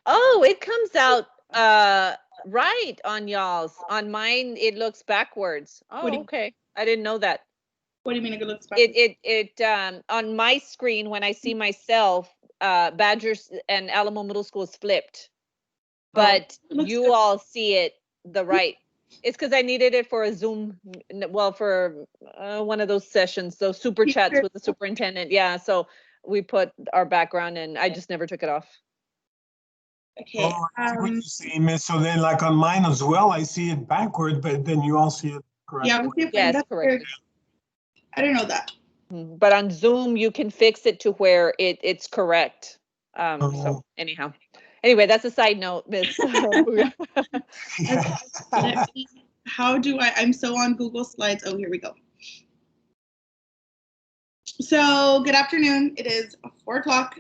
Oh, it comes out right on y'all's. On mine, it looks backwards. Oh, okay. I didn't know that. What do you mean it looks backwards? It on my screen when I see myself, Badgers and Alamo Middle School is flipped, but you good. all see it the right. It's because I needed it for a Zoom, well, for one of those sessions, those super chats with the superintendent. Yeah, so we put our background, and I just never took it off. Okay. Oh, I see what you're saying, Miss. So then, like on mine as well, I see it backward, but then you all see it correct. Yeah, yes, correct. I didn't know that. But on Zoom, you can fix it to where it's correct. So anyhow, anyway, that's a side note, Miss. How do I'm so on Google Slides. Oh, here we go. So good afternoon. It is 4 o'clock.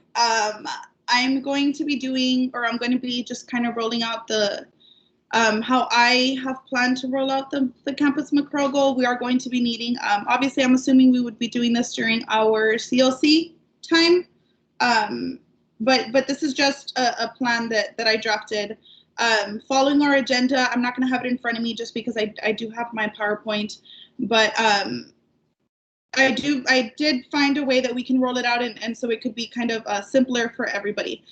I'm going to be doing, or I'm going to be just kind of rolling out the how I have planned to roll out the campus McREL goal. We are going to be needing, obviously I'm assuming we would be doing this during our CLC time, but this is just a plan that I drafted. Following our agenda, I'm not going to have it in front of me just because I do have my PowerPoint, but I did find a way that we can roll it out and so it could be kind of simpler for everybody.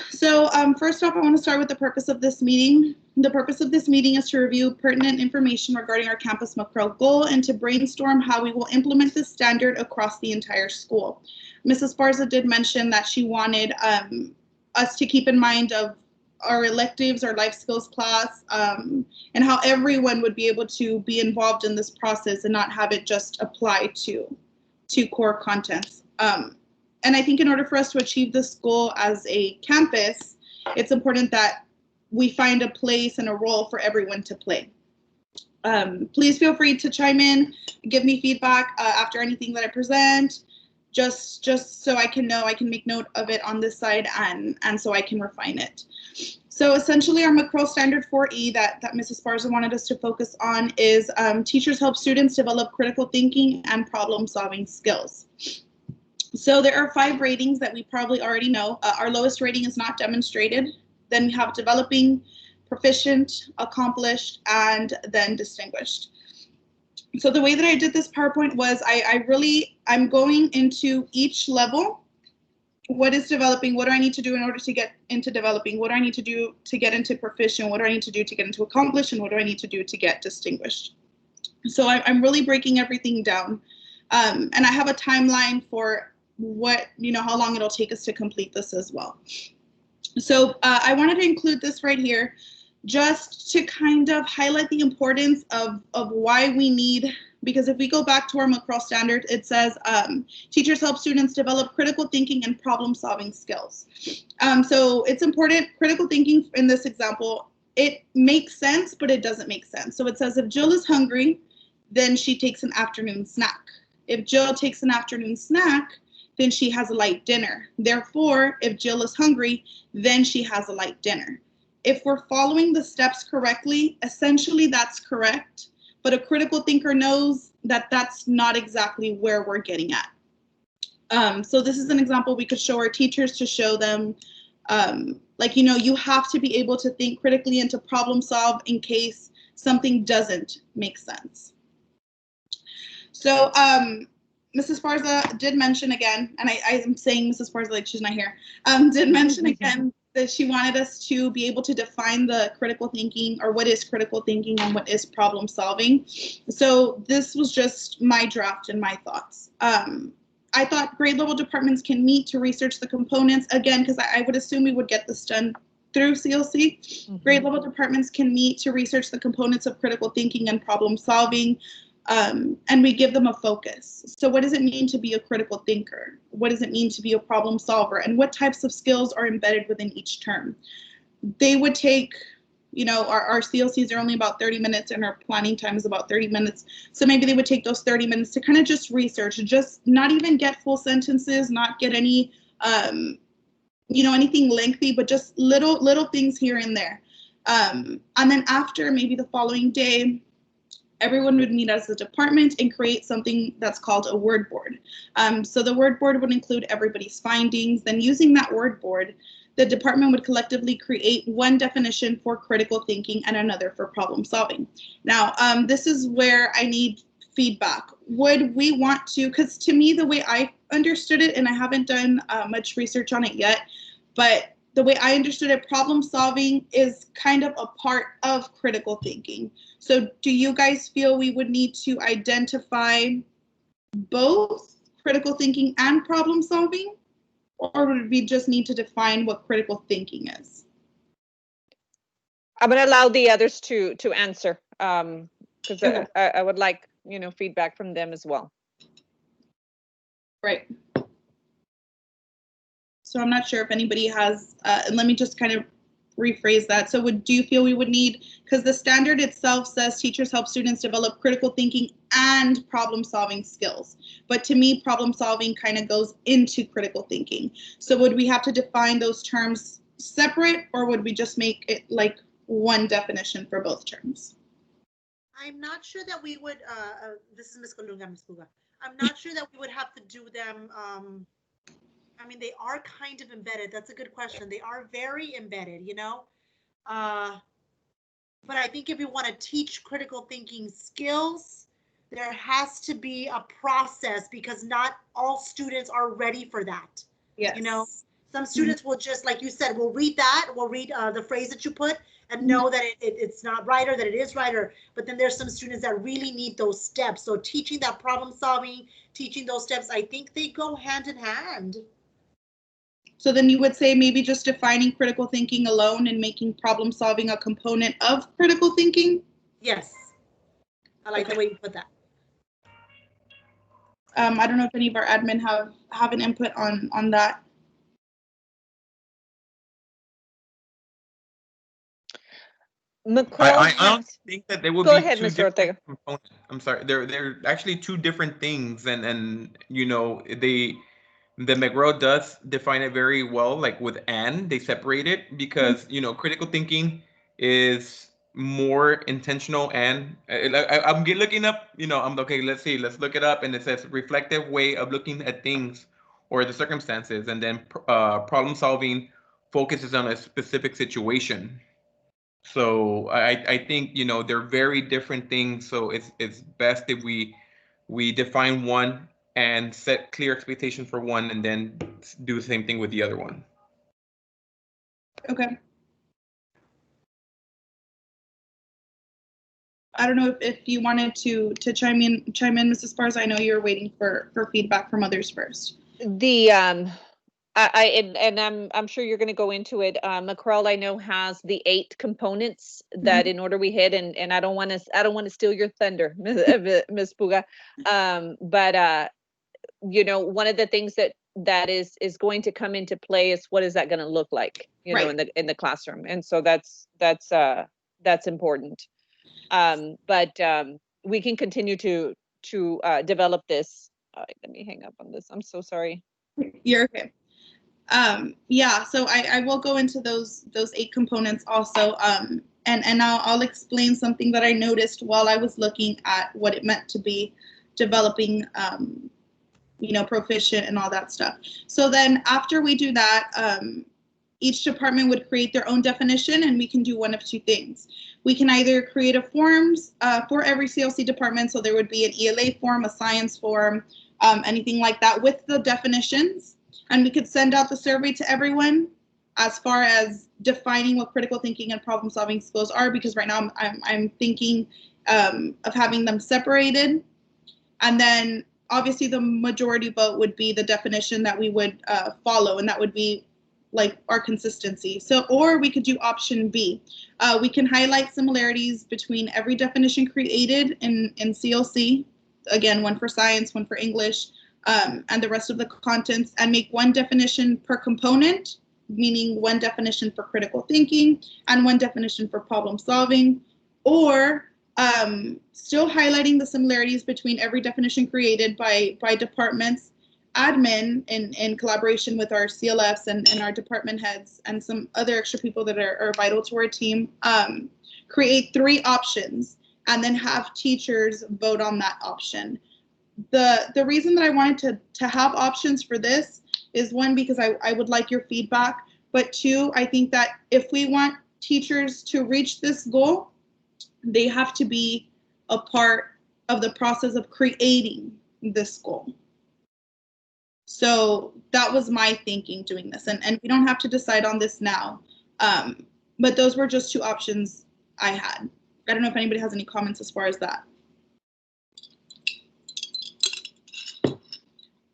So first off, I want to start with the purpose of this meeting. The purpose of this meeting is to review pertinent information regarding our campus McREL goal and to brainstorm how we will implement this standard across the entire school. Mrs. Barza did mention that she wanted us to keep in mind of our electives, our life skills class, and how everyone would be able to be involved in this process and not have it just apply to core contents. And I think in order for us to achieve this goal as a campus, it's important that we find a place and a role for everyone to play. Please feel free to chime in, give me feedback after anything that I present, just so I can know, I can make note of it on this side and so I can refine it. So essentially our McREL standard 4E that Mrs. Barza wanted us to focus on is teachers help students develop critical thinking and problem solving skills. So there are 5 ratings that we probably already know. Our lowest rating is not demonstrated. Then we have developing, proficient, accomplished, and then distinguished. So the way that I did this PowerPoint was I'm going into each level. What is developing? What do I need to do in order to get into developing? What do I need to do to get into proficient? What do I need to do to get into accomplished? And what do I need to do to get distinguished? So I'm really breaking everything down. And I have a timeline for how long it'll take us to complete this as well. So I wanted to include this right here just to kind of highlight the importance of why we need, because if we go back to our McREL standard, it says teachers help students develop critical thinking and problem solving skills. So it's important, critical thinking in this example, it makes sense, but it doesn't make sense. So it says if Jill is hungry, then she takes an afternoon snack. If Jill takes an afternoon snack, then she has a light dinner. Therefore, if Jill is hungry, then she has a light dinner. If we're following the steps correctly, essentially that's correct, but a critical thinker knows that that's not exactly where we're getting at. So this is an example we could show our teachers to show them, you have to be able to think critically and to problem solve in case something doesn't make sense. So, Mrs. Barza did mention again, and I'm saying Mrs. Barza like she's not here, did mention again that she wanted us to be able to define the critical thinking, or what is critical thinking and what is problem solving. So this was just my draft and my thoughts. I thought grade level departments can meet to research the components, again, because I would assume we would get this done through CLC. Mm-hmm. Grade level departments can meet to research the components of critical thinking and problem solving. And we give them a focus. So what does it mean to be a critical thinker? What does it mean to be a problem solver? And what types of skills are embedded within each term? They would take, our CLCs are only about 30 minutes and our planning time is about 30 minutes. So maybe they would take those 30 minutes to kind of just research, just not even get full sentences, not get any, anything lengthy, but just little things here and there. And then after, maybe the following day, everyone would meet as a department and create something that's called a word board. So the word board would include everybody's findings. Then using that word board, The department would collectively create one definition for critical thinking and another for problem solving. Now, this is where I need feedback. Would we want to, because to me, the way I understood it, and I haven't done much research on it yet, but the way I understood it, problem solving is kind of a part of critical thinking. So do you guys feel we would need to identify both critical thinking and problem solving? Or would we just need to define what critical thinking is? I'm going to allow the others to answer, because Okay. I would like, feedback from them as well. Right. So I'm not sure if anybody has, and let me just kind of rephrase that. So do you feel we would need, because the standard itself says teachers help students develop critical thinking and problem solving skills. But to me, problem solving kind of goes into critical thinking. So would we have to define those terms separate, or would we just make it like one definition for both terms? I'm not sure that we would, this is Ms. Colunga, Ms. Puga. I'm not sure that we would have to do them, I mean, they are kind of embedded. That's a good question. They are very embedded, but I think if you want to teach critical thinking skills, there has to be a process, because not all students are ready for that. Yes. Some students will just, like you said, will read that, will read the phrase that you put and know that it's not right or that it is right, but then there's some students that really need those steps. So teaching that problem solving, teaching those steps, I think they go hand in hand. So then you would say maybe just defining critical thinking alone and making problem solving a component of critical thinking? Yes. I like the way you put that. I don't know if any of our admin have an input on that. McREL I don't think that they would Go be ahead, two Mr. different Ortega. components. I'm sorry, they're actually two different things, and the McREL does define it very well, like with and they separate it, because critical thinking is more intentional, and I'm looking up, I'm okay, let's look it up, and it says reflective way of looking at things or the circumstances, and then problem solving focuses on a specific situation. So I think they're very different things. So it's best if we define one and set clear expectations for one, and then do the same thing with the other one. Okay. I don't know if you wanted to chime in, Mrs. Spars. I know you're waiting for feedback from others first. I'm sure you're going to go into it. McREL, I know, has the 8 components that in order we hit, and I don't want to steal your thunder, Ms. Puga. But one of the things that is going to come into play is what is that going to look like, in the classroom, and so that's important. But we can continue to develop this. Let me hang up on this. I'm so sorry. You're okay. Yeah, so I will go into those 8 components also, and I'll explain something that I noticed while I was looking at what it meant to be developing, proficient and all that stuff. So then after we do that, each department would create their own definition, and we can do one of 2 things. We can either create a forms for every CLC department, so there would be an ELA form, a science form, anything like that with the definitions. And we could send out the survey to everyone as far as defining what critical thinking and problem solving skills are, because right now I'm thinking of having them separated. And then obviously the majority vote would be the definition that we would follow, and that would be like our consistency. So, or we could do option B. We can highlight similarities between every definition created in CLC. Again, one for science, one for English, and the rest of the contents, and make one definition per component, meaning one definition for critical thinking and one definition for problem solving, or still highlighting the similarities between every definition created by departments, admin in collaboration with our CLFs and our department heads and some other extra people that are vital to our team, create 3 options and then have teachers vote on that option. The reason that I wanted to have options for this is, one, because I would like your feedback, But two, I think that if we want teachers to reach this goal, they have to be a part of the process of creating this goal. So that was my thinking doing this. And we don't have to decide on this now. But those were just two options I had. I don't know if anybody has any comments as far as that.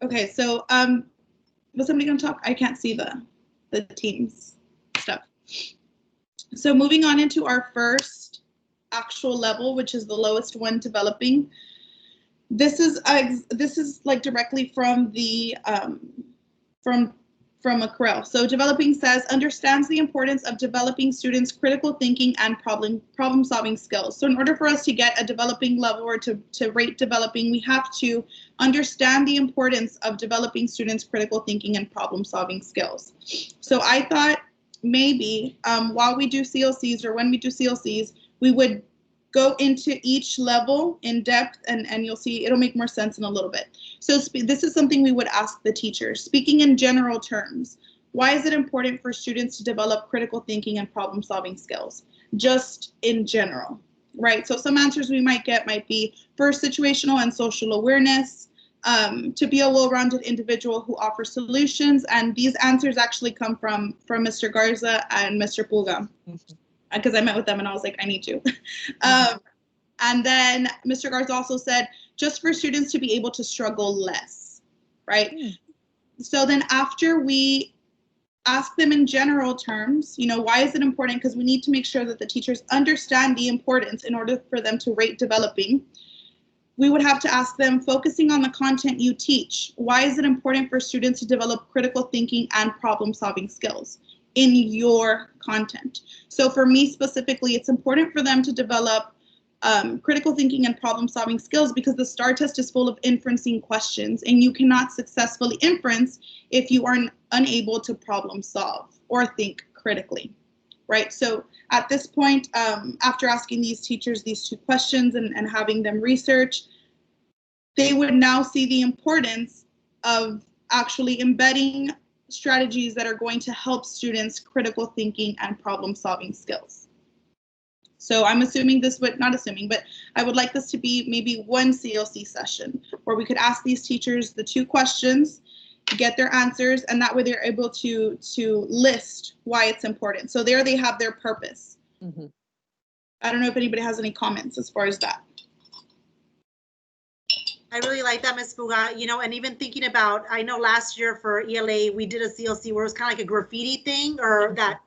Okay, so was somebody gonna talk? I can't see the teams stuff. So moving on into our first actual level, which is the lowest one, developing. This is like directly from the from McREL. So developing says understands the importance of developing students' critical thinking and problem solving skills. So in order for us to get a developing level or to rate developing, we have to understand the importance of developing students' critical thinking and problem solving skills. So I thought maybe while we do CLCs or when we do CLCs, we would go into each level in depth, and you'll see it'll make more sense in a little bit. So this is something we would ask the teachers. Speaking in general terms, why is it important for students to develop critical thinking and problem solving skills? Just in general, right? So some answers we might get might be for situational and social awareness, to be a well-rounded individual who offers solutions. And these answers actually come from Mr. Garza and Mr. Pulga. Because I met with them and I was like, I need you. And then Mr. Garza also said, just for students to be able to struggle less, right? So then after we ask them in general terms, you know, why is it important? Because we need to make sure that the teachers understand the importance in order for them to rate developing. We would have to ask them, focusing on the content you teach, why is it important for students to develop critical thinking and problem solving skills in your content? So for me specifically, it's important for them to develop critical thinking and problem solving skills because the STAR test is full of inferencing questions and you cannot successfully inference if you are unable to problem solve or think critically, right? So at this point, after asking these teachers these two questions and having them research, they would now see the importance of actually embedding strategies that are going to help students' critical thinking and problem solving skills. So I'm assuming this would, not assuming, but I would like this to be maybe one CLC session where we could ask these teachers the two questions, get their answers, and that way they're able to list why it's important. So there they have their purpose. I don't know if anybody has any comments as far as that. I really like that, Ms. Puga, you know, and even thinking about, I know last year for ELA, we did a CLC where it was kind of like a graffiti thing, or that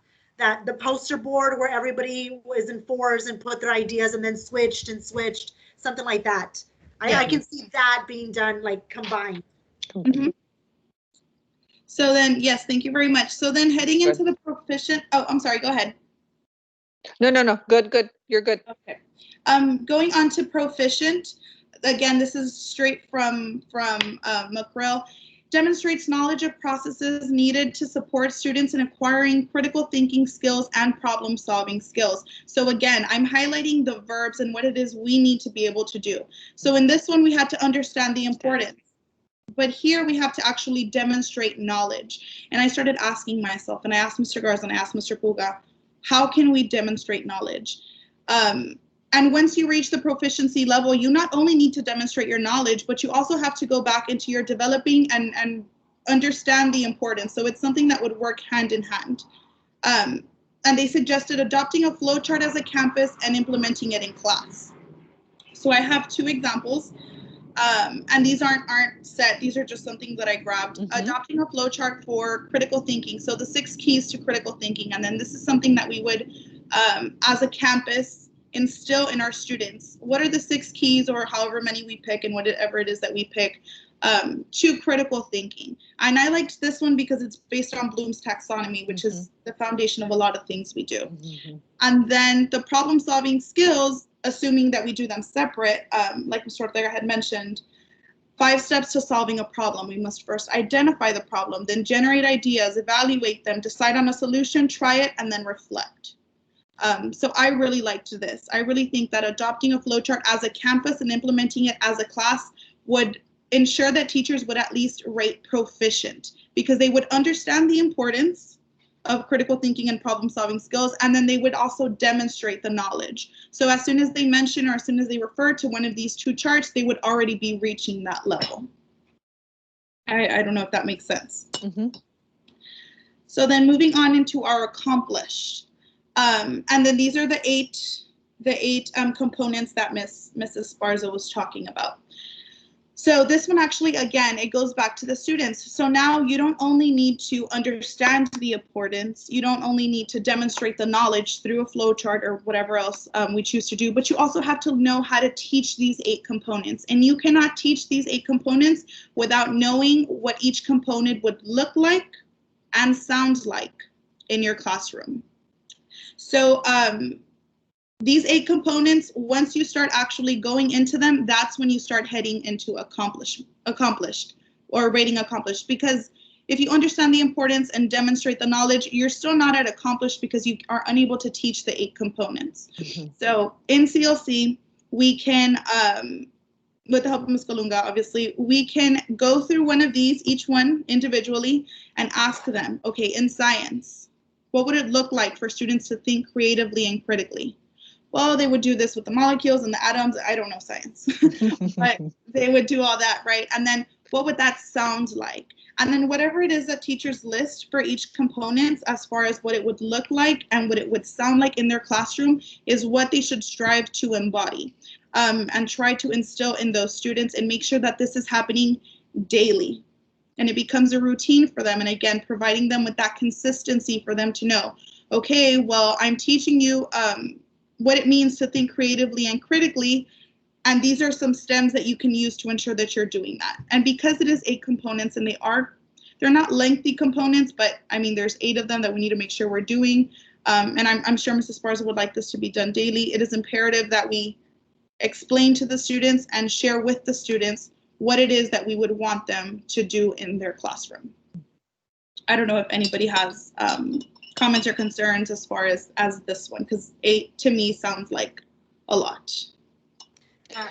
the poster board where everybody was in fours and put their ideas and then switched, something like that. I can see that being done, like combined. So then, yes, thank you very much. So then heading into the proficient, oh, I'm sorry, go ahead. No. Good. You're good. Okay. Going on to proficient, again, this is straight from McREL, demonstrates knowledge of processes needed to support students in acquiring critical thinking skills and problem solving skills. So again, I'm highlighting the verbs and what it is we need to be able to do. So in this one, we had to understand the importance. But here we have to actually demonstrate knowledge. And I started asking myself, and I asked Mr. Garza and I asked Mr. Pulga, how can we demonstrate knowledge? And once you reach the proficiency level, you not only need to demonstrate your knowledge, but you also have to go back into your developing and understand the importance. So it's something that would work hand in hand. And they suggested adopting a flowchart as a campus and implementing it in class. So I have two examples. And these aren't set, these are just something that I grabbed. Adopting a flowchart for critical thinking. So the 6 keys to critical thinking. And then this is something that we would, as a campus, instill in our students. What are the 6 keys, or however many we pick and whatever it is that we pick, to critical thinking? And I liked this one because it's based on Bloom's taxonomy, which is the foundation of a lot of things we do. And then the problem solving skills, assuming that we do them separate, like Mr. Ortega had mentioned, 5 steps to solving a problem. We must first identify the problem, then generate ideas, evaluate them, decide on a solution, try it, and then reflect. So I really liked this. I really think that adopting a flowchart as a campus and implementing it as a class would ensure that teachers would at least rate proficient, because they would understand the importance of critical thinking and problem solving skills. And then they would also demonstrate the knowledge. So as soon as they mention or as soon as they refer to one of these two charts, they would already be reaching that level. I don't know if that makes sense. Mhm. So then moving on into our accomplished. And then these are the eight components that Mrs. Sparza was talking about. So this one actually, again, it goes back to the students. So now you don't only need to understand the importance, you don't only need to demonstrate the knowledge through a flow chart or whatever else we choose to do, but you also have to know how to teach these 8 components. And you cannot teach these 8 components without knowing what each component would look like and sound like in your classroom. So these 8 components, once you start actually going into them, that's when you start heading into accomplished or rating accomplished. Because if you understand the importance and demonstrate the knowledge, you're still not at accomplished because you are unable to teach the 8 components. Mm-hmm. So in CLC, we can, with the help of Ms. Kalunga, obviously, we can go through one of these, each one individually, and ask them, okay, in science, what would it look like for students to think creatively and critically? Well, they would do this with the molecules and the atoms. I don't know science, but they would do all that, right? And then what would that sound like? And then whatever it is that teachers list for each component as far as what it would look like and what it would sound like in their classroom is what they should strive to embody and try to instill in those students and make sure that this is happening daily. And it becomes a routine for them. And again, providing them with that consistency for them to know, okay, well, I'm teaching you what it means to think creatively and critically, and these are some stems that you can use to ensure that you're doing that. And because it is 8 components, and they're not lengthy components, but I mean, there's 8 of them that we need to make sure we're doing. And I'm sure Mrs. Sparza would like this to be done daily. It is imperative that we explain to the students and share with the students what it is that we would want them to do in their classroom. I don't know if anybody has comments or concerns as far as this one, because 8 to me sounds like a lot.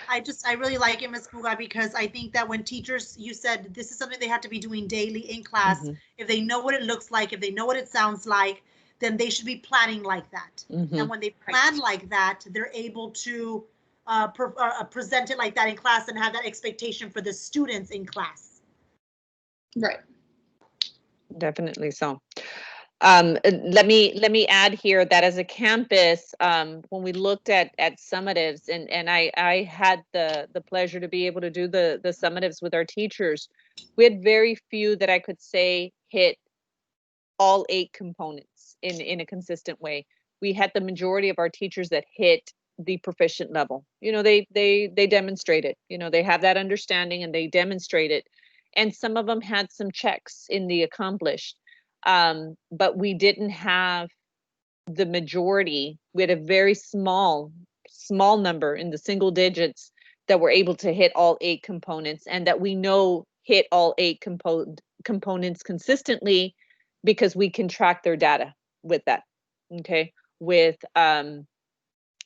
I really like it, Ms. Puga, because I think that when teachers, you said this is something they have to be doing daily in class. Mm-hmm. If they know what it looks like, if they know what it sounds like, then they should be planning like that. Mm-hmm. And when they plan like that, they're able to present it like that in class and have that expectation for the students in class. Right. Definitely so. Let me add here that as a campus, when we looked at summatives, and I had the pleasure to be able to do the summatives with our teachers, we had very few that I could say hit all 8 components in a consistent way. We had the majority of our teachers that hit the proficient level. You know, they demonstrate it. You know, they have that understanding and they demonstrate it. And some of them had some checks in the accomplished. But we didn't have the majority. We had a very small number in the single digits that were able to hit all 8 components, and that we know hit all 8 components consistently because we can track their data with that. Okay, with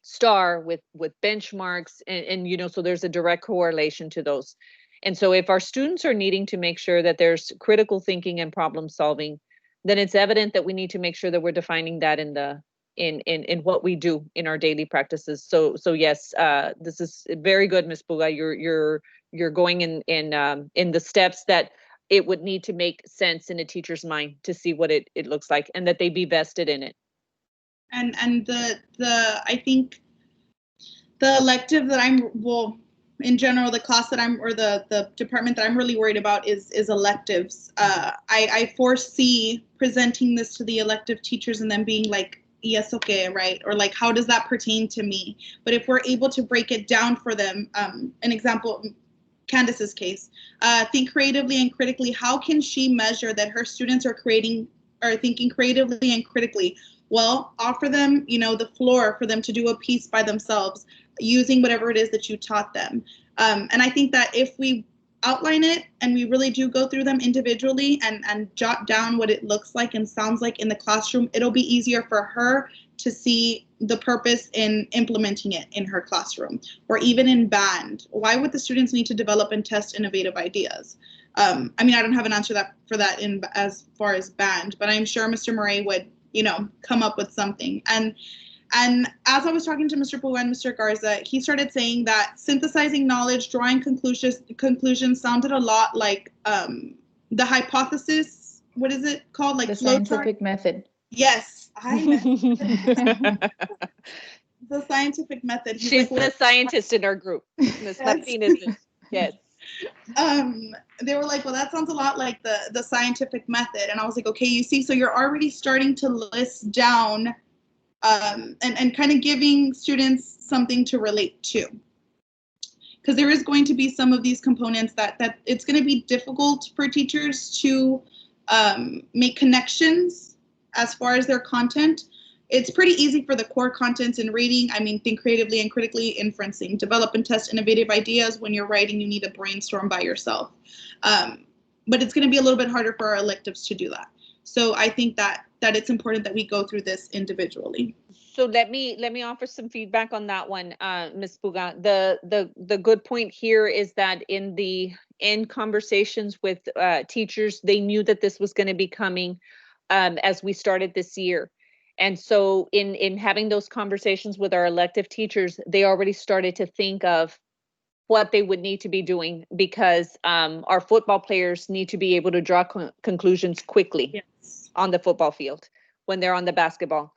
STAR, with benchmarks, and you know, so there's a direct correlation to those. And so if our students are needing to make sure that there's critical thinking and problem solving, then it's evident that we need to make sure that we're defining that in what we do in our daily practices. So yes, this is very good, Ms. Puga. You're going in the steps that it would need to make sense in a teacher's mind to see what it looks like, and that they be vested in it. And the I think the elective that in general, the class that or the department that I'm really worried about is electives. I foresee presenting this to the elective teachers and them being like, yes, okay, right? Or like, how does that pertain to me? But if we're able to break it down for them, an example, Candace's case, think creatively and critically, how can she measure that her students are thinking creatively and critically? Well, offer them, you know, the floor for them to do a piece by themselves using whatever it is that you taught them. And I think that if we outline it and we really do go through them individually and jot down what it looks like and sounds like in the classroom, it'll be easier for her to see the purpose in implementing it in her classroom. Or even in band, why would the students need to develop and test innovative ideas? I mean, I don't have an answer for that in as far as band, but I'm sure Mr. Murray would, come up with something. And as I was talking to Mr. Pua and Mr. Garza, he started saying that synthesizing knowledge, drawing conclusions sounded a lot like the hypothesis. What is it called? Like The flow chart? scientific method. Yes, the scientific method. He's She's like, the scientist in our group. Miss Yes. Martinez is, yes. They were like, well, that sounds a lot like the scientific method. And I was like, okay, you see, so you're already starting to list down and kind of giving students something to relate to. Because there is going to be some of these components that it's going to be difficult for teachers to make connections as far as their content. It's pretty easy for the core contents in reading. I mean, think creatively and critically, inferencing, develop and test innovative ideas. When you're writing, you need to brainstorm by yourself. But it's going to be a little bit harder for our electives to do that. So I think that it's important that we go through this individually. So let me offer some feedback on that one, Ms. Puga. The good point here is that in conversations with teachers, they knew that this was going to be coming as we started this year. And so in having those conversations with our elective teachers, they already started to think of what they would need to be doing, because our football players need to be able to draw conclusions quickly. Yes. On the football field when they're on the basketball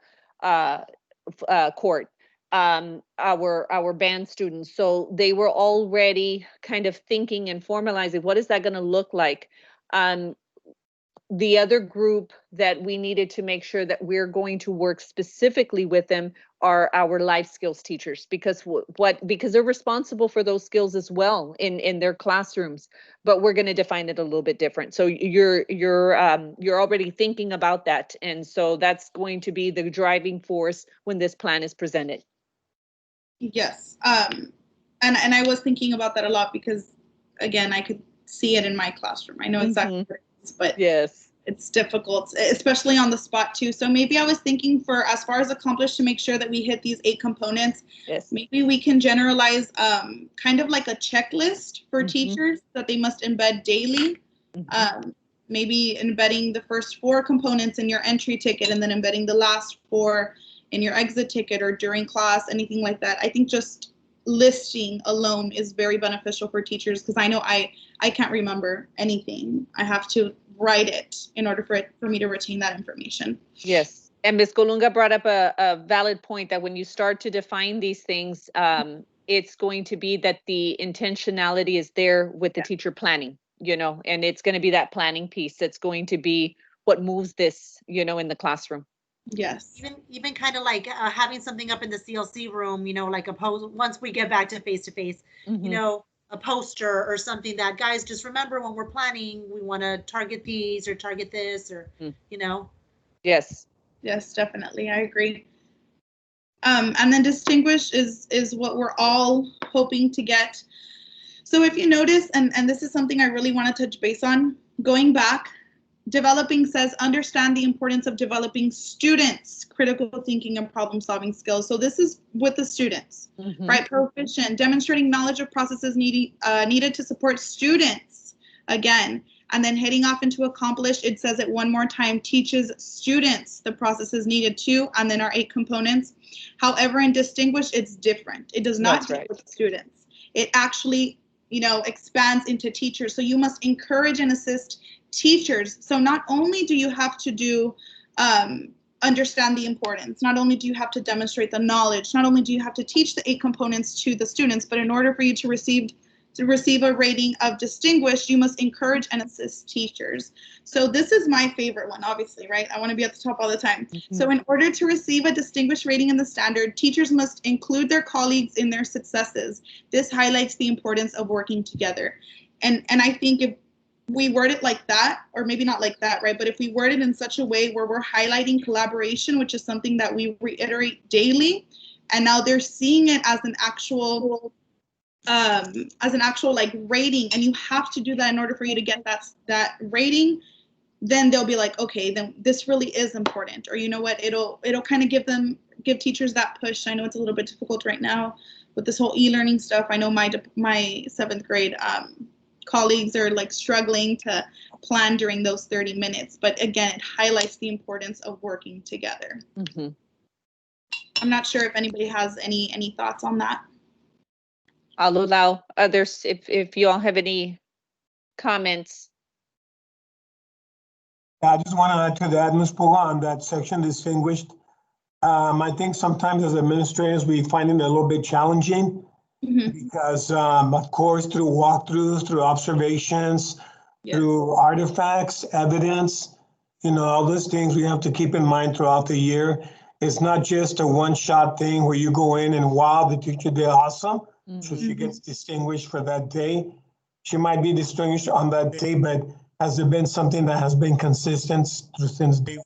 court. Our band students, so they were already kind of thinking and formalizing what is that going to look like. The other group that we needed to make sure that we're going to work specifically with them are our life skills teachers, because because they're responsible for those skills as well in their classrooms, but we're going to define it a little bit different. So you're already thinking about that, and so that's going to be the driving force when this plan is presented. Yes, and I was thinking about that a lot because, again, I could see it in my classroom. I know exactly what it is, but yes, it's difficult, especially on the spot too. So maybe I was thinking for as far as accomplished, to make sure that we hit these 8 components. yes, Maybe we can generalize kind of like a checklist for teachers that they must embed daily. Maybe embedding the first 4 components in your entry ticket and then embedding the last 4 in your exit ticket or during class, anything like that. I think just listing alone is very beneficial for teachers, because I know I can't remember anything. I have to write it in order for me to retain that information. yes. And Ms. Colunga brought up a valid point that when you start to define these things, it's going to be that the intentionality is there with the teacher planning, and it's going to be that planning piece that's going to be what moves this, in the classroom. Yes. Even kind of like having something up in the CLC room, like a post, once we get back to face, a poster or something that, guys, just remember when we're planning, we want to target these or target this, or, Yes. Yes, definitely. I agree. And then distinguish is what we're all hoping to get. So if you notice, and this is something I really want to touch base on, going back, developing says understand the importance of developing students' critical thinking and problem solving skills. So this is with the students, right? Proficient, demonstrating knowledge of processes needed to support students, again. And then heading off into accomplished, it says it one more time, teaches students the processes needed to, and then our 8 components. However, in distinguished, it's different. It does not deal with students. It actually, expands into teachers. So you must encourage and assist teachers. So not only do you have to do understand the importance, not only do you have to demonstrate the knowledge, not only do you have to teach the 8 components to the students, but in order for you to receive a rating of distinguished, you must encourage and assist teachers. So this is my favorite one, obviously, right? I want to be at the top all the time. So in order to receive a distinguished rating in the standard, teachers must include their colleagues in their successes. This highlights the importance of working together. And I think if we word it like that, or maybe not like that, right? But if we word it in such a way where we're highlighting collaboration, which is something that we reiterate daily, and now they're seeing it as an actual like rating, and you have to do that in order for you to get that rating, then they'll be like, okay, then this really is important. Or you know what, it'll kind of give teachers that push. I know it's a little bit difficult right now with this whole e-learning stuff. I know my 7th grade colleagues are like struggling to plan during those 30 minutes. But again, it highlights the importance of working together. Mhm. I'm not sure if anybody has any thoughts on that. I'll allow others if you all have any comments. I just want to add to that, Ms. Puga, on that section, distinguished. I think sometimes as administrators, we find it a little bit challenging Mhm. because, of course, through walkthroughs, through observations, Yeah. through artifacts, evidence, all those things we have to keep in mind throughout the year. It's not just a one-shot thing where you go in and wow, the teacher did awesome. So she gets distinguished for that day. She might be distinguished on that day, but has there been something that has been consistent since day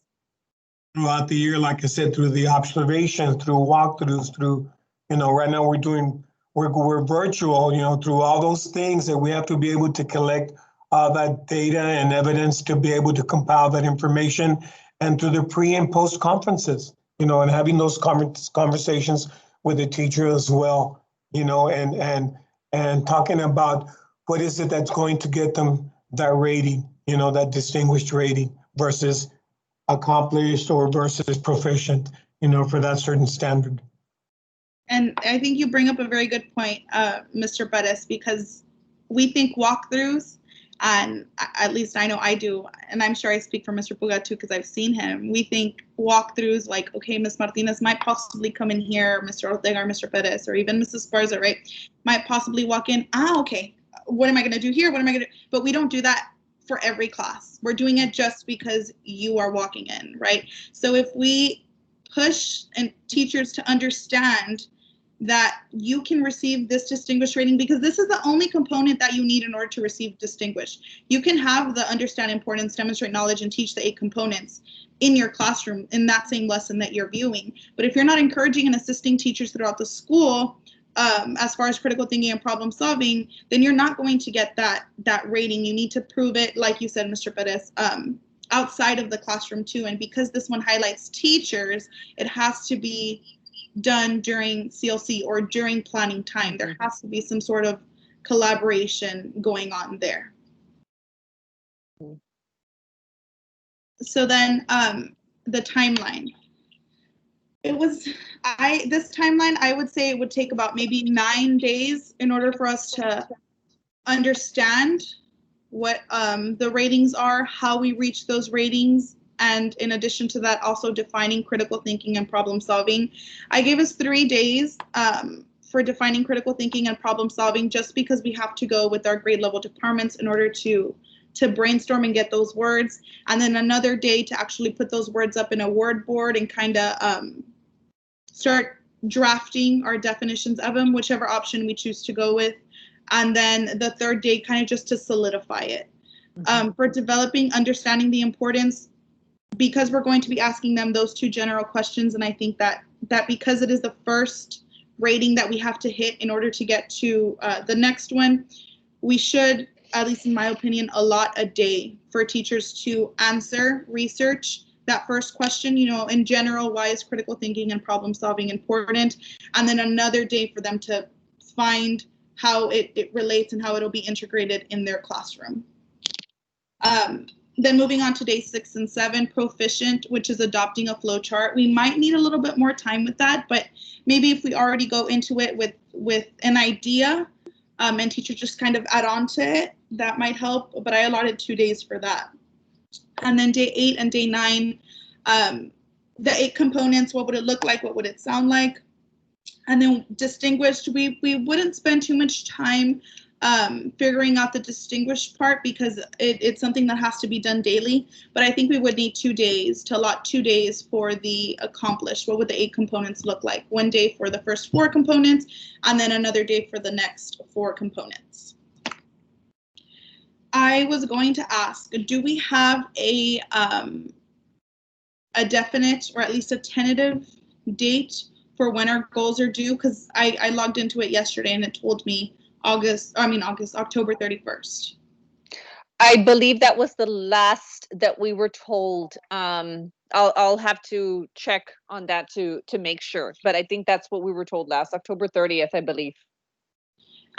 throughout the year? Like I said, through the observations, through walkthroughs, through, right now we're virtual, through all those things that we have to be able to collect all that data and evidence to be able to compile that information, and through the pre and post conferences, and having those conversations with the teacher as well, and talking about what is it that's going to get them that rating, that distinguished rating versus accomplished or versus proficient, for that certain standard. And I think you bring up a very good point, Mr. Bettis, because we think walkthroughs, and at least I know I do, and I'm sure I speak for Mr. Puga too because I've seen him. We think walkthroughs like, okay, Ms. Martinez might possibly come in here, Mr. Ortega or Mr. Perez, or even Mrs. Sparza, right? Might possibly walk in, okay, what am I going to do here? What am I going to do? But we don't do that for every class. We're doing it just because you are walking in, right? So if we push and teachers to understand that you can receive this distinguished rating, because this is the only component that you need in order to receive distinguished. You can have the understand importance, demonstrate knowledge, and teach the 8 components in your classroom in that same lesson that you're viewing. But if you're not encouraging and assisting teachers throughout the school, as far as critical thinking and problem solving, then you're not going to get that rating. You need to prove it, like you said, Mr. Perez, outside of the classroom too. And because this one highlights teachers, it has to be done during CLC or during planning time. There has to be some sort of collaboration going on there. So then the timeline. This timeline, I would say it would take about maybe 9 days in order for us to understand what the ratings are, how we reach those ratings, and in addition to that, also defining critical thinking and problem solving. I gave us 3 days for defining critical thinking and problem solving, just because we have to go with our grade level departments in order to brainstorm and get those words, and then another day to actually put those words up in a word board and kind of start drafting our definitions of them, whichever option we choose to go with. And then the 3rd day kind of just to solidify it. For developing understanding the importance, because we're going to be asking them those 2 general questions, and I think that because it is the first rating that we have to hit in order to get to the next one, we should, at least in my opinion, allot a day for teachers to answer, research that first question, in general, why is critical thinking and problem solving important? And then another day for them to find how it relates and how it'll be integrated in their classroom. Then moving on to day 6 and 7, proficient, which is adopting a flow chart. We might need a little bit more time with that, but maybe if we already go into it with an idea, and teachers just kind of add on to it, that might help. But I allotted 2 days for that. And then day 8 and day 9, the 8 components, what would it look like? What would it sound like? And then distinguished, we wouldn't spend too much time figuring out the distinguished part, because it's something that has to be done daily. But I think we would need 2 days to allot 2 days for the accomplished. What would the 8 components look like? 1 day for the first 4 components, and then another day for the next 4 components. I was going to ask, do we have a definite, or at least a tentative date for when our goals are due? Because I logged into it yesterday and it told me October 31st. I believe that was the last that we were told. I'll have to check on that to make sure, but I think that's what we were told last, October 30th, I believe.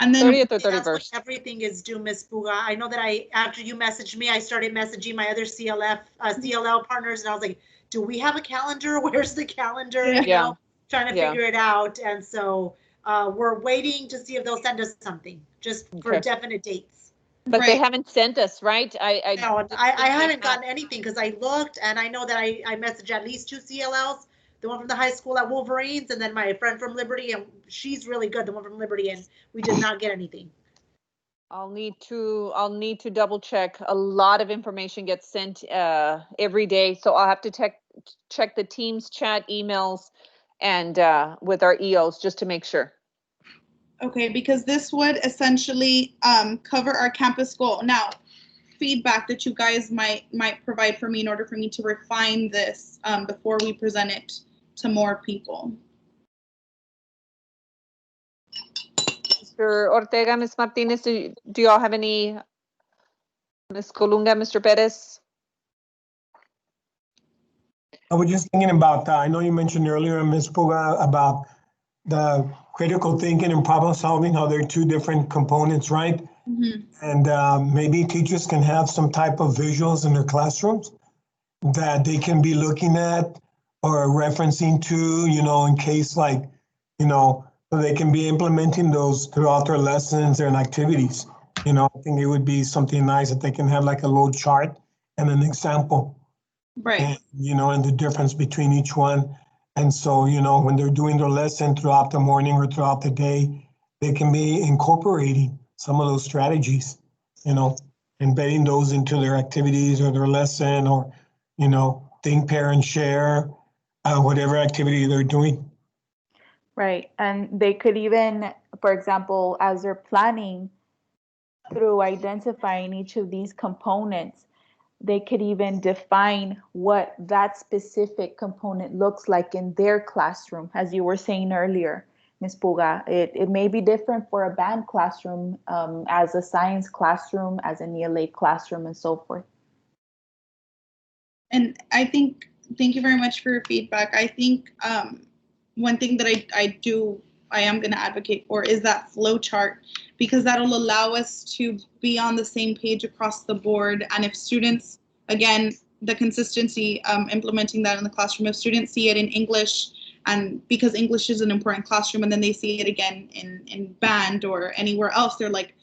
And then 30th or That's when 31st. everything is due, Ms. Puga. I know that after you messaged me, I started messaging my other CLL partners, and I was like, do we have a calendar? Where's the calendar? Yeah. You know, trying to Yeah. figure it out. And so we're waiting to see if they'll send us something, just for Okay. definite dates. But they Right. haven't sent us, right? No, didn't I check haven't that. gotten anything because I looked, and I know that I messaged at least 2 CLLs, the one from the high school at Wolverines, and then my friend from Liberty, and she's really good, the one from Liberty, and we did not get anything. I'll need to double check. A lot of information gets sent every day, so I'll have to check the Teams chat, emails, and with our EOs just to make sure. Okay, because this would essentially cover our campus goal. Now, feedback that you guys might provide for me in order for me to refine this before we present it to more people. Mr. Ortega, Ms. Martinez, do y'all have any? Ms. Colunga, Mr. Perez? I was just thinking about, I know you mentioned earlier, Ms. Puga, about the critical thinking and problem solving, how they're two different components, right? Mm-hmm. And maybe teachers can have some type of visuals in their classrooms that they can be looking at or referencing to, in case so they can be implementing those throughout their lessons and activities. I think it would be something nice that they can have like a little chart and an example. Right. And the difference between each one. And so, when they're doing their lesson throughout the morning or throughout the day, they can be incorporating some of those strategies, embedding those into their activities or their lesson or, think, pair, and share, whatever activity they're doing. Right. And they could even, for example, as they're planning through identifying each of these components, they could even define what that specific component looks like in their classroom. As you were saying earlier, Ms. Puga, it may be different for a band classroom, as a science classroom, as an ELA classroom, and so forth. And I think, thank you very much for your feedback. I think one thing that I am going to advocate for is that flow chart, because that'll allow us to be on the same page across the board. And if students, again, the consistency, implementing that in the classroom, if students see it in English, and because English is an important classroom, and then they see it again in band or anywhere else, they're like,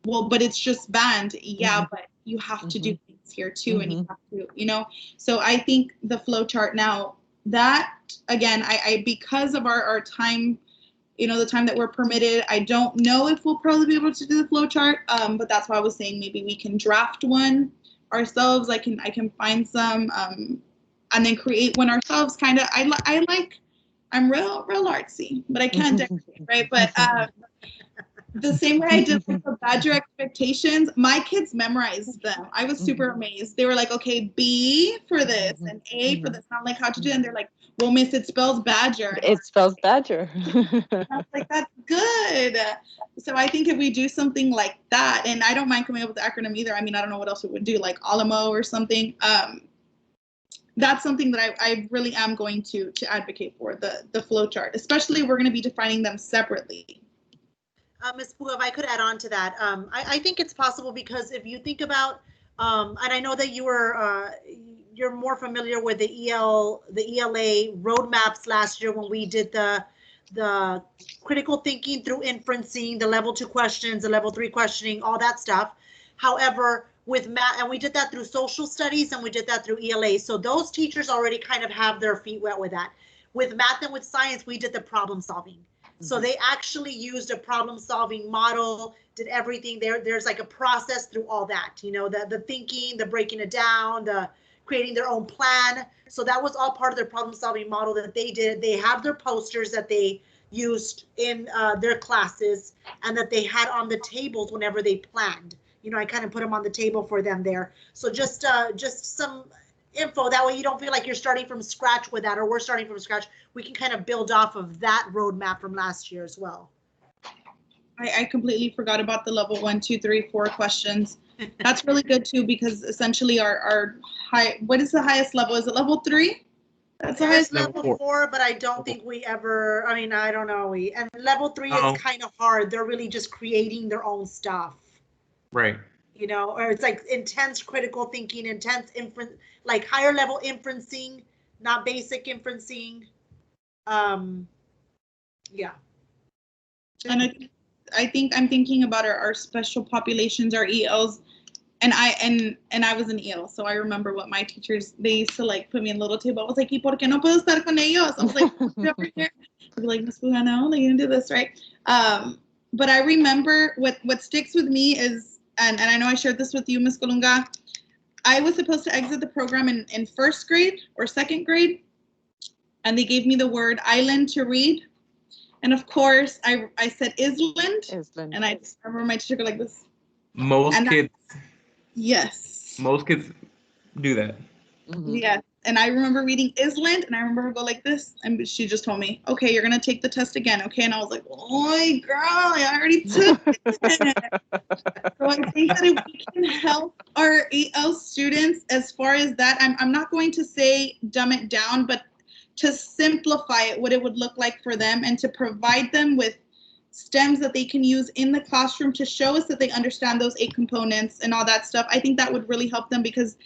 well, but it's just band. Yeah, but you have to do things here too, and you have to, So I think the flow chart now, that again, I because of our time, the time that we're permitted, I don't know if we'll probably be able to do the flow chart. But that's why I was saying maybe we can draft one ourselves. I can find some, and then create one ourselves. Kind of, I'm real artsy, but I can't decorate, right? But the same way I did with the Badger expectations, my kids memorized them. I was super amazed. They were like, okay, B for this and A for this. And I'm like, how'd you do it? And they're like, well, miss, it spells Badger. It spells Badger. I was like, that's good. So I think if we do something like that, and I don't mind coming up with the acronym either. I mean, I don't know what else it would do, like Alamo or something. That's something that I really am going to advocate for, the flow chart, especially we're going to be defining them separately. Ms. Pua, if I could add on to that, I think it's possible because if you think about, and I know that you're more familiar with the ELA roadmaps last year when we did the critical thinking through inferencing, the level 2 questions, the level 3 questioning, all that stuff. However, with math, and we did that through social studies and we did that through ELA. So those teachers already kind of have their feet wet with that. With math and with science, we did the problem solving. So they actually used a problem solving model, did everything there. There's like a process through all that, the thinking, the breaking it down, the creating their own plan. So that was all part of their problem solving model that they did. They have their posters that they used in their classes and that they had on the tables whenever they planned. I kind of put them on the table for them there. So just some info, that way you don't feel like you're starting from scratch with that, or we're starting from scratch. We can kind of build off of that roadmap from last year as well. I completely forgot about the level 1, 2, 3, 4 questions. That's really good too, because essentially our high, what is the highest level? Is it level 3? That's why There's I level 4, but I don't think we ever, I mean, I don't know. And level 3 Oh. is kind of hard. They're really just creating their own stuff. Right. You know, or it's like intense critical thinking, intense inference, like higher level inferencing, not basic inferencing. Yeah. And I think I'm thinking about our special populations, our ELs, and I was an EL, so I remember what my teachers, they used to like put me in little table. I was like, ¿Y por qué no puedo estar con ellos? I was like, over here. I'd be like, Miss Bujano, like, you didn't do this, right? But I remember what sticks with me is, and I know I shared this with you, Miss Colunga, I was supposed to exit the program in first grade or second grade, and they gave me the word island to read. And of course, I said island, and I just remember my teacher go like this. Most kids. Yes. Most kids do that. Mhm. Yeah. And I remember reading island, and I remember her go like this, and she just told me, "Okay, you're gonna take the test again, okay?" And I was like, "Oh, girl, I already took it." So I think that if we can help our EL students as far as that, I'm not going to say dumb it down, but to simplify it, what it would look like for them, and to provide them with stems that they can use in the classroom to show us that they understand those 8 components and all that stuff. I think that would really help them, because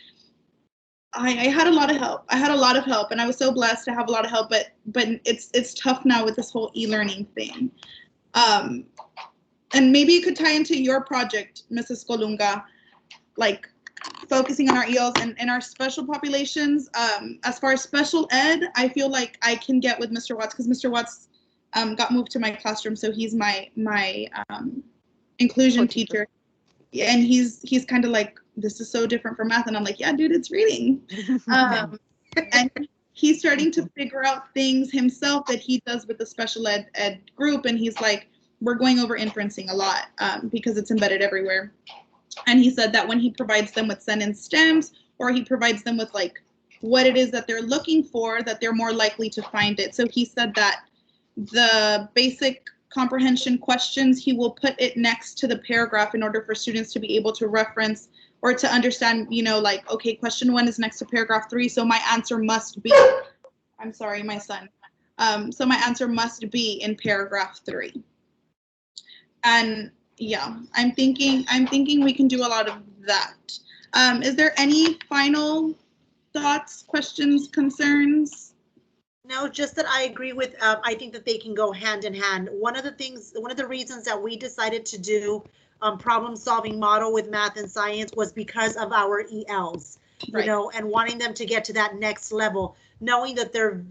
I had a lot of help. I had a lot of help, and I was so blessed to have a lot of help, but it's tough now with this whole e-learning thing. And maybe it could tie into your project, Mrs. Colunga, like focusing on our ELs and our special populations. As far as special ed, I feel like I can get with Mr. Watts, because Mr. Watts got moved to my classroom, so he's my inclusion teacher. Yeah, and he's kind of like, this is so different from math, and I'm like, yeah, dude, it's reading. And he's starting to figure out things himself that he does with the special ed group, and he's like, we're going over inferencing a lot because it's embedded everywhere. And he said that when he provides them with sentence stems, or he provides them with like what it is that they're looking for, that they're more likely to find it. So he said that the basic comprehension questions, he will put it next to the paragraph in order for students to be able to reference or to understand, you know, like, okay, question 1 is next to paragraph 3, so my answer must be, I'm sorry, my son. So my answer must be in paragraph 3. And yeah, I'm thinking we can do a lot of that. Is there any final thoughts, questions, concerns? No, just that I agree with, I think that they can go hand in hand. One of the reasons that we decided to do problem solving model with math and science was because of our ELs, you know, and wanting them to get to that next level, knowing that they're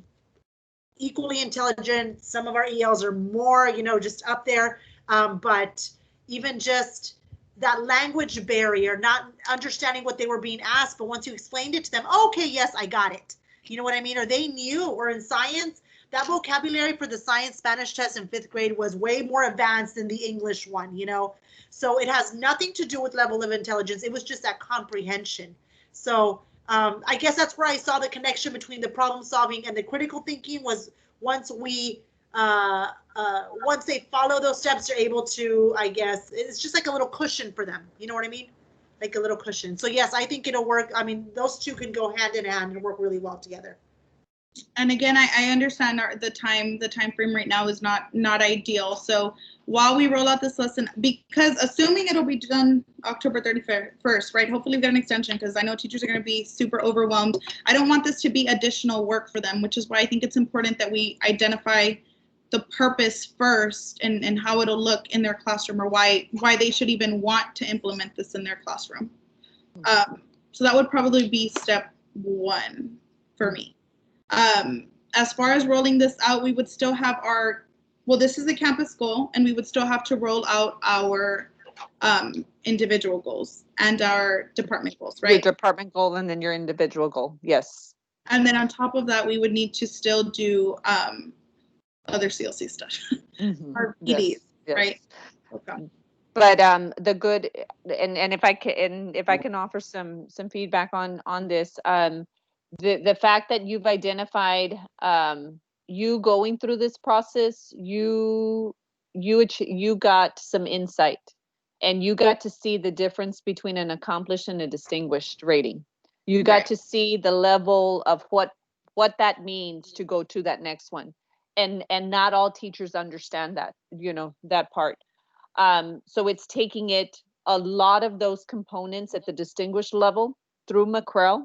equally intelligent. Some of our ELs are more, you know, just up there. But even just that language barrier, not understanding what they were being asked, but once you explained it to them, okay, yes, I got it. You know what I mean? Or they knew, or in science, that vocabulary for the science Spanish test in 5th grade was way more advanced than the English one, you know? So it has nothing to do with level of intelligence. It was just that comprehension. So I guess that's where I saw the connection between the problem solving and the critical thinking was once we, once they follow those steps, they're able to, I guess, it's just like a little cushion for them. You know what I mean? Like a little cushion. So yes, I think it'll work. I mean, those two can go hand in hand and work really well together. And again, I understand the time frame right now is not ideal. So while we roll out this lesson, because assuming it'll be done October 31st, right? Hopefully we get an extension, because I know teachers are going to be super overwhelmed. I don't want this to be additional work for them, which is why I think it's important that we identify the purpose first and how it'll look in their classroom, or why they should even want to implement this in their classroom. So that would probably be step 1 for me. As far as rolling this out, we would still have this is the campus goal, and we would still have to roll out our individual goals and our department goals, right? Your department goal and then your individual goal, yes. And then on top of that, we would need to still do other CLC stuff, our PDs, yes. right? Okay. But the good, and if I can offer some feedback on this, the fact that you've identified, you going through this process, you got some insight, and you got to see the difference between an accomplished and a distinguished rating. You got to see the level of what what that means to go to that next one. And not all teachers understand that, that part. So it's taking it, a lot of those components at the distinguished level through McREL,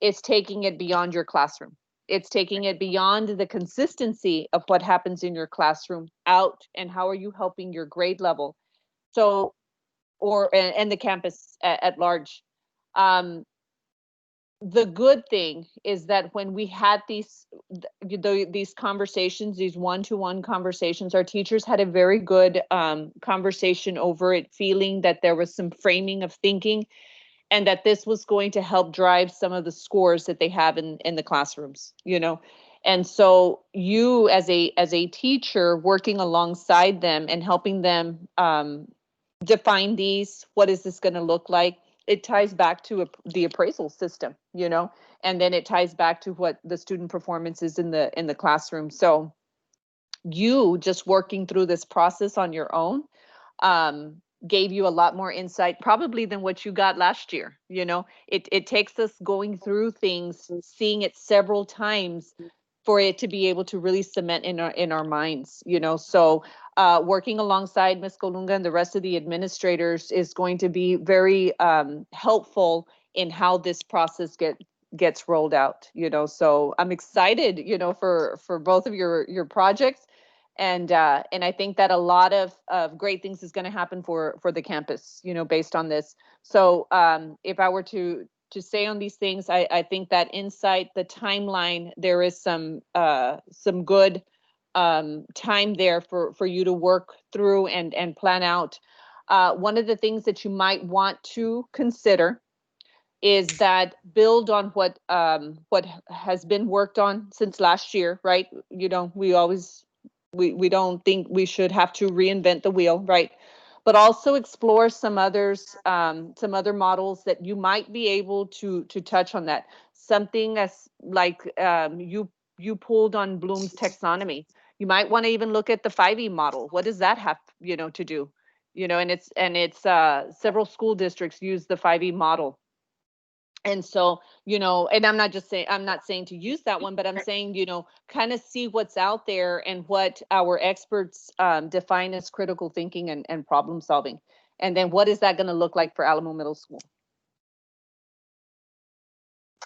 it's taking it beyond your classroom. It's taking it beyond the consistency of what happens in your classroom out, and how are you helping your grade level. So, and the campus at large. The good thing is that when we had these conversations, these one-to-one conversations, our teachers had a very good conversation over it, feeling that there was some framing of thinking, and that this was going to help drive some of the scores that they have in the classrooms, And so you as a teacher working alongside them and helping them define these, what is this going to look like? It ties back to the appraisal system, and then it ties back to what the student performance is in the classroom. So you just working through this process on your own gave you a lot more insight probably than what you got last year. It takes us going through things, seeing it several times for it to be able to really cement in our minds, So working alongside Ms. Colunga and the rest of the administrators is going to be very helpful in how this process gets rolled out, So I'm excited, for both of your projects. And I think that a lot of great things is going to happen for the campus, based on this. So if I were to say on these things, I think that insight, the timeline, there is some good time there for you to work through and plan out. One of the things that you might want to consider is that build on what has been worked on since last year, right? We don't think we should have to reinvent the wheel, right? But also explore some others, some other models that you might be able to touch on that. Something as like you pulled on Bloom's taxonomy. You might want to even look at the 5E model. What does that have, to do? And it's several school districts use the 5E model. And so, and I'm not saying to use that one, but I'm saying, kind of see what's out there and what our experts define as critical thinking and problem solving. And then what is that going to look like for Alamo Middle School?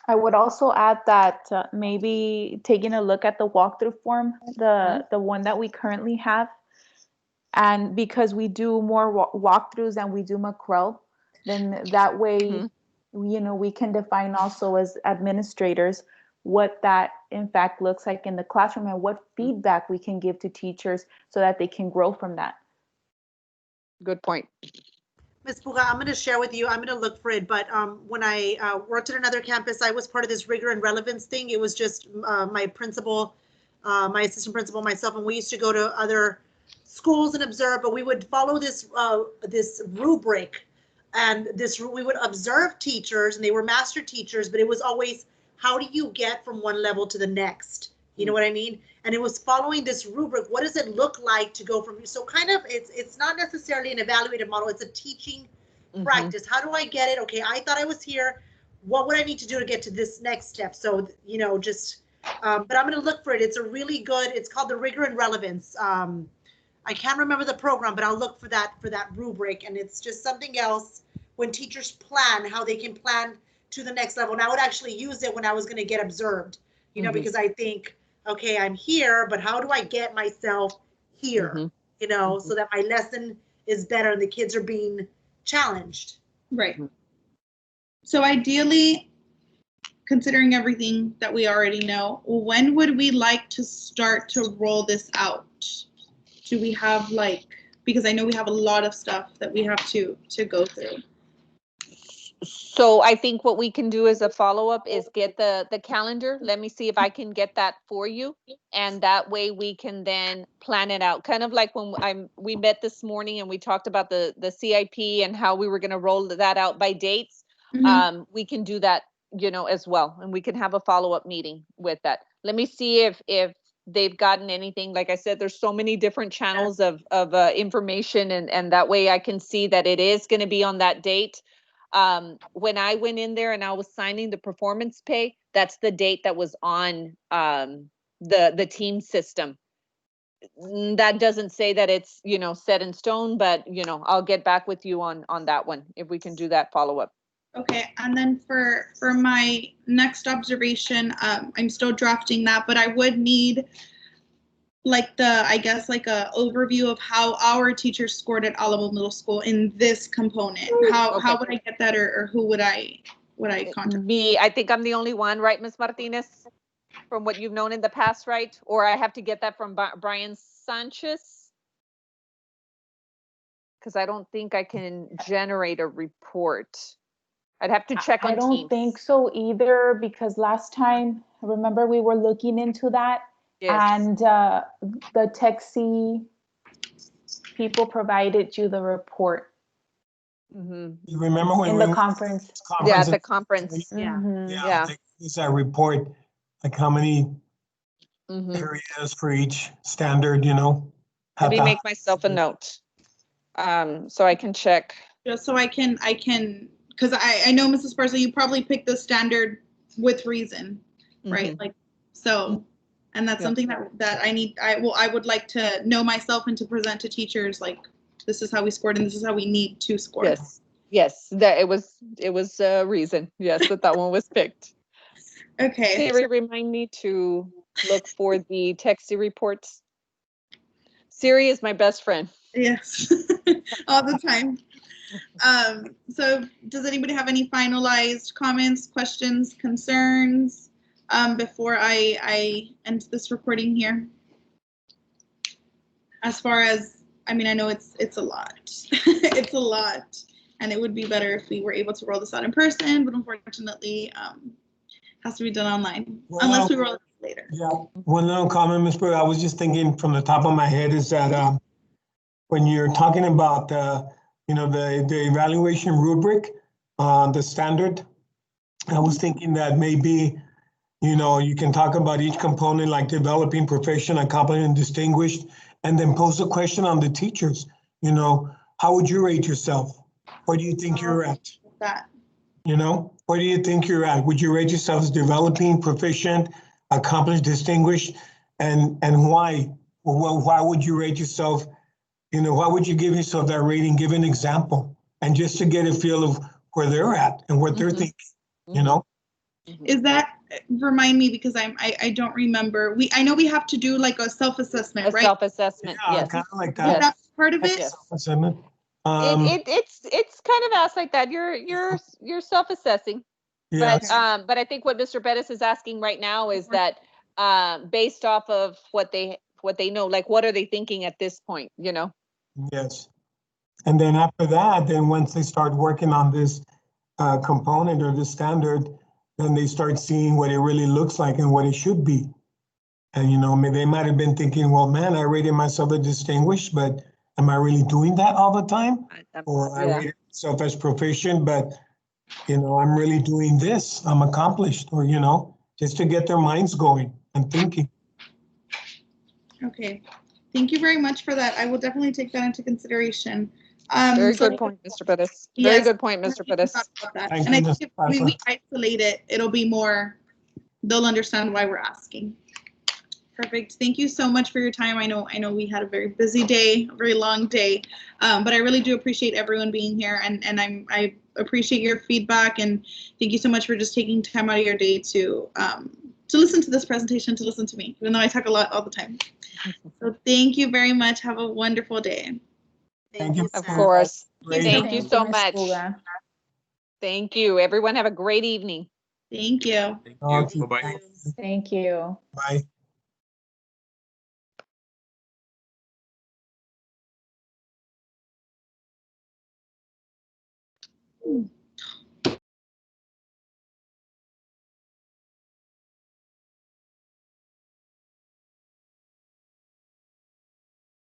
I would also add that maybe taking a look at the walkthrough form, the one that we currently have, and because we do more walkthroughs than we do McREL, then that way, we can define also as administrators what that in fact looks like in the classroom and what feedback we can give to teachers so that they can grow from that. Good point. Ms. Puga, I'm going to share with you, I'm going to look for it, but when I worked at another campus, I was part of this rigor and relevance thing. It was just my principal, my assistant principal, myself, and we used to go to other schools and observe, but we would follow this rubric, and we would observe teachers, and they were master teachers, but it was always, how do you get from one level to the next? You know what I mean? And it was following this rubric. What does it look like to go from, so kind of, it's not necessarily an evaluative model, it's a teaching practice. How do I get it? Okay, I thought I was here. What would I need to do to get to this next step? So, just, but I'm going to look for it. It's a really good, it's called the rigor and relevance. I can't remember the program, but I'll look for that rubric. And it's just something else when teachers plan, how they can plan to the next level. And I would actually use it when I was going to get observed, because I think, okay, I'm here, but how do I get myself here, so that my lesson is better and the kids are being challenged. Right. So ideally, considering everything that we already know, when would we like to start to roll this out? Do we have because I know we have a lot of stuff that we have to go through. So I think what we can do as a follow-up is get the calendar. Let me see if I can get that for you. And that way we can then plan it out. Kind of like when we met this morning and we talked about the CIP and how we were going to roll that out by dates. We can do that, as well. And we can have a follow-up meeting with that. Let me see if they've gotten anything. Like I said, there's so many different channels of information, and that way I can see that it is going to be on that date. When I went in there and I was signing the performance pay, that's the date that was on the team system. That doesn't say that it's, set in stone, but I'll get back with you on that one if we can do that follow-up. Okay, and then for my next observation, I'm still drafting that, but I would need like a overview of how our teachers scored at Alamo Middle School in this component. How would I get that, or who would I contact? Me, I think I'm the only one, right, Ms. Martinez? From what you've known in the past, right? Or I have to get that from Brian Sanchez? Because I don't think I can generate a report. I'd have to check on I don't Teams. think so either, because last time, remember, we were looking into that. Yes. And the Texi people provided you the report Mhm. You remember when in we the went conference. to this Yeah, conference? the conference. Yeah. Mhm. Yeah. They gave us that report, like how many Mhm. areas for each standard, Let me Have make myself a note. So I can check. Just so I can, because I know, Mrs. Sparsa, you probably picked the standard with reason, right? Mhm. Like, so, and that's Yeah. something that I would like to know myself and to present to teachers, like, this is how we scored and this is how we need to score. Yes, that it was a reason. Yes, that one was picked. Okay. Siri, remind me to look for the Texi reports. Siri is my best friend. Yes, all the time. So does anybody have any finalized comments, questions, concerns before I end this recording here? As far as, I mean, I know it's a lot. It's a lot. And it would be better if we were able to roll this out in person, but unfortunately, has to be done online, unless we roll it later. Yeah, one little comment, Ms. Brewer, I was just thinking from the top of my head is that when you're talking about the evaluation rubric, the standard, I was thinking that maybe, you can talk about each component like developing, proficient, accomplished, and distinguished, and then pose a question on the teachers. How would you rate yourself? Where do you think you're at? That. Where do you think you're at? Would you rate yourself as developing, proficient, accomplished, distinguished, and why? Well, why would you rate yourself? Why would you give yourself that rating? Give an example, and just to get a feel of where they're at and what they're thinking. Is that, remind me, because I don't remember. I know we have to do like a self-assessment, right? Self-assessment. Yeah, Yes. kind of like Is that. that part of it? Yes. Self-assessment. It's kind of asked like that. You're self-assessing. Yeah. But I think what Mr. Bettis is asking right now is that based off of what they know, like what are they thinking at this point, Yes. And then after that, then once they start working on this component or this standard, then they start seeing what it really looks like and what it should be. And they might have been thinking, well, man, I rated myself as distinguished, but am I really doing that all the time? Or I rated myself as proficient, but I'm really doing this. I'm accomplished, or just to get their minds going and thinking. Okay. Thank you very much for that. I will definitely take that into consideration. Very good point, Mr. Bettis. Very good point, Mr. Bettis. And I think if we isolate it, it'll be more, they'll understand why we're asking. Perfect. Thank you so much for your time. I know we had a very busy day, a very long day, but I really do appreciate everyone being here, and I appreciate your feedback, and thank you so much for just taking time out of your day to listen to this presentation, to listen to me, even though I talk a lot all the time. So thank you very much. Have a wonderful day. Thank you. Of course. Great. Thank you so Ms. much. Puga. Thank you. Everyone have a great evening. Thank you. Thank you. Bye-bye. Thank you. Bye.